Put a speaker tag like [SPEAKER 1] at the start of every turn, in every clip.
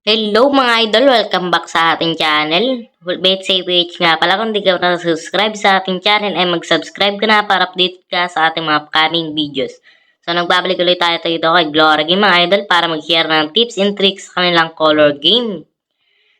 [SPEAKER 1] Hello mga idol! Welcome back sa ating channel. BetSafe nga pala, kung di ka na-subscribe sa ating channel ay mag-subscribe ka na para update ka sa ating mga upcoming videos. So nagbabalik ulit tayo dito kay Glory Game mga idol para mag-share ng tips and tricks sa kanilang color game.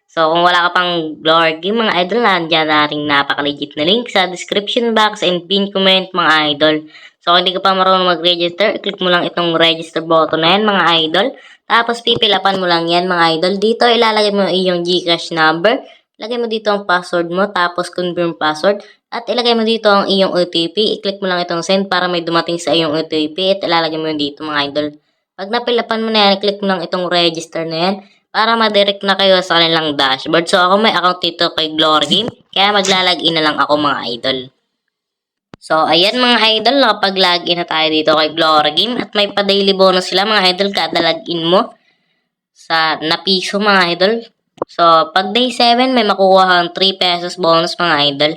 [SPEAKER 1] So kung wala ka pang Glory Game mga idol, nandiyan nating napaka-legit na link sa description box and pin comment mga idol. So kung hindi ka pa marunong mag-register, i-click mo lang itong register button na yan mga idol. Tapos pipilapan mo lang yan mga idol. Dito ilalagay mo iyong GCash number. Ilagay mo dito ang password mo, tapos confirm password. At ilagay mo dito ang iyong OTP. I-click mo lang itong send para may dumating sa iyong OTP. At ilalagay mo yun dito mga idol. Pag napilapan mo na yan, i-click mo lang itong register na yan para ma-direct na kayo sa kanilang dashboard. So ako may account dito kay Glory Game. Kaya maglalagin na lang ako mga idol. So, ayan mga idol, nakapag-login na tayo dito kay Glory Game at may pa-daily bonus sila mga idol kada login mo sa napiso mga idol. So, pag day 7 may makukuha kang 3 pesos bonus mga idol.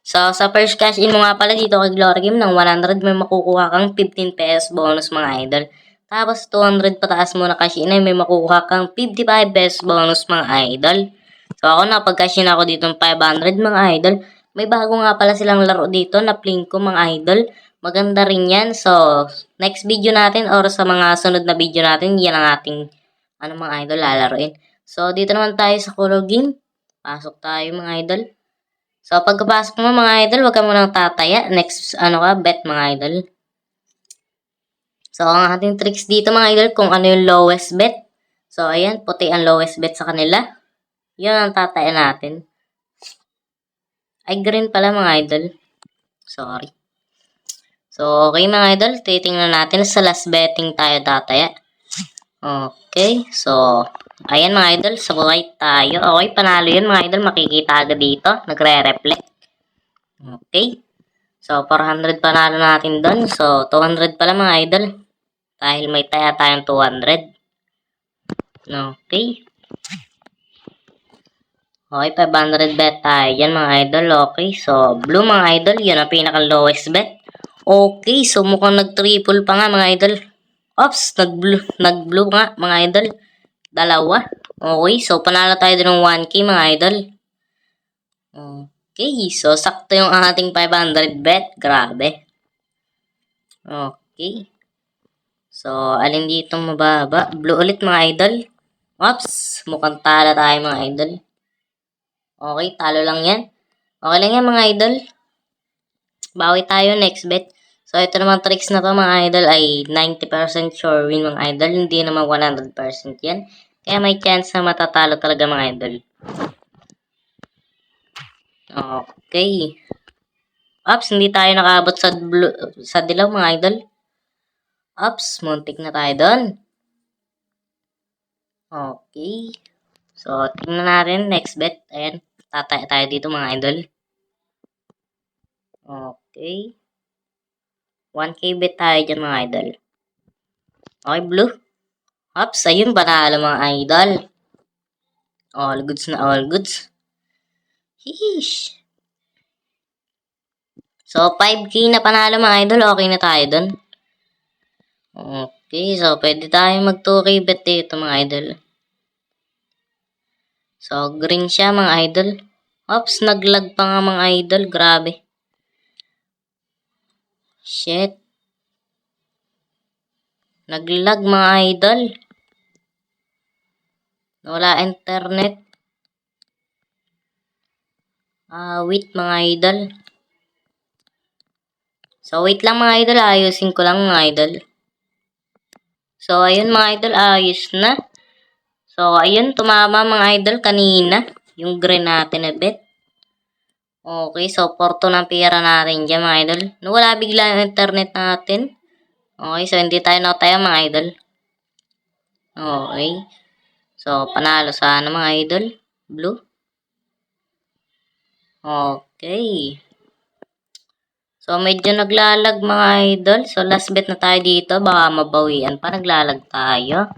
[SPEAKER 1] So, sa first cash in mo nga pala dito kay Glory Game ng 100 may makukuha kang 15 pesos bonus mga idol. Tapos 200 pataas mo na cash in ay may makukuha kang 55 pesos bonus mga idol. So, ako nakapag-cash in ako dito ng 500 mga idol. May bago nga pala silang laro dito na Plinko mga idol. Maganda rin yan. So, next video natin or sa mga sunod na video natin, yan ang ating mga idol lalaroin. So, dito naman tayo sa color game. Pasok tayo mga idol. So, pagkapasok mo mga idol, wag ka munang tataya. Next, bet mga idol. So, ang ating tricks dito mga idol, kung ano yung lowest bet. So, ayan, puti ang lowest bet sa kanila. Yun ang tataya natin. Ay, green pala mga idol. Sorry. So, okay mga idol. Titingnan natin sa last betting tayo tataya. Okay. So, ayan mga idol. Sa white tayo. Okay, panalo yun mga idol. Makikita agad dito. Nagre-reflect. Okay. So, 400 panalo natin doon. So, 200 pala mga idol. Dahil may taya tayong 200. Okay. Okay, 500 bet tayo dyan mga idol. Okay, so blue mga idol, yun ang pinaka-lowest bet. Okay, so mukhang nag-triple pa nga mga idol. Ops, nag-blue nga mga idol. Dalawa. Okay, so panalo tayo din ng 1K mga idol. Okay, so sakto yung ating 500 bet. Grabe. Okay. So, alin dito mababa? Blue ulit mga idol. Ops, mukhang talo tayo mga idol. Okay, talo lang yan. Okay lang yan mga idol. Bawi tayo next bet. So, ito naman tricks na to mga idol ay 90% sure win mga idol. Hindi naman 100% yan. Kaya may chance na matatalo talaga mga idol. Okay. Ops, hindi tayo nakaabot sa dilaw mga idol. Ops, muntik na tayo doon. Okay. So, tingnan natin next bet. Ayan, tataya tayo dito mga idol. Okay. 1K bet tayo dyan mga idol. Okay, blue. Ops, ayun, panalo mga idol. All goods na all goods. Hihish. So, 5K na panalo mga idol. Okay na tayo dun. Okay, so pwede tayo mag 2K bet dito mga idol. So, green siya mga idol. Ops, naglag pa nga mga idol. Grabe. Shit. Naglag mga idol. Wala internet. Wait mga idol. So, wait lang mga idol. Ayusin ko lang mga idol. So, ayun mga idol. Ayos na. So, ayun. Tumama mga idol kanina. Yung green natin na bet. Okay, so, porto ng pera natin dyan mga idol. Nawala bigla yung internet natin. Okay, so, hindi tayo nakataya mga idol. Okay. So, panalo sana mga idol. Blue. Okay. So, medyo naglalag mga idol. So, last bet na tayo dito. Baka mabawian pa. Naglalag tayo.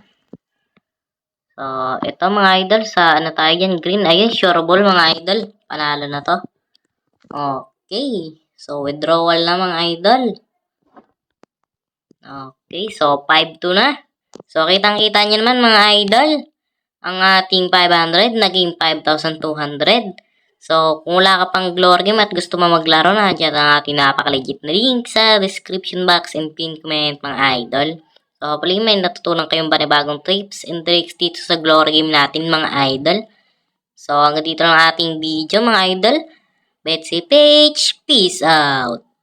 [SPEAKER 1] So, ito mga idol. Sa ano tayo dyan? Green. Ayun, sure ball mga idol. Panalo na to. Okay. So, withdrawal na mga idol. Okay. So, 5-2 na. So, kitang-kita nyo naman mga idol. ang ating 500 naging 5,200. So, kung wala ka pang Glory Game at gusto mo maglaro, nandiyan ang ating napaka-legit na link sa description box and pin comment mga idol. So, hopefully may natutunan kayong panibagong tips and tricks dito sa Glory Game natin mga idol. So, hanggang dito lang ating video mga idol. Betsy Page, peace out!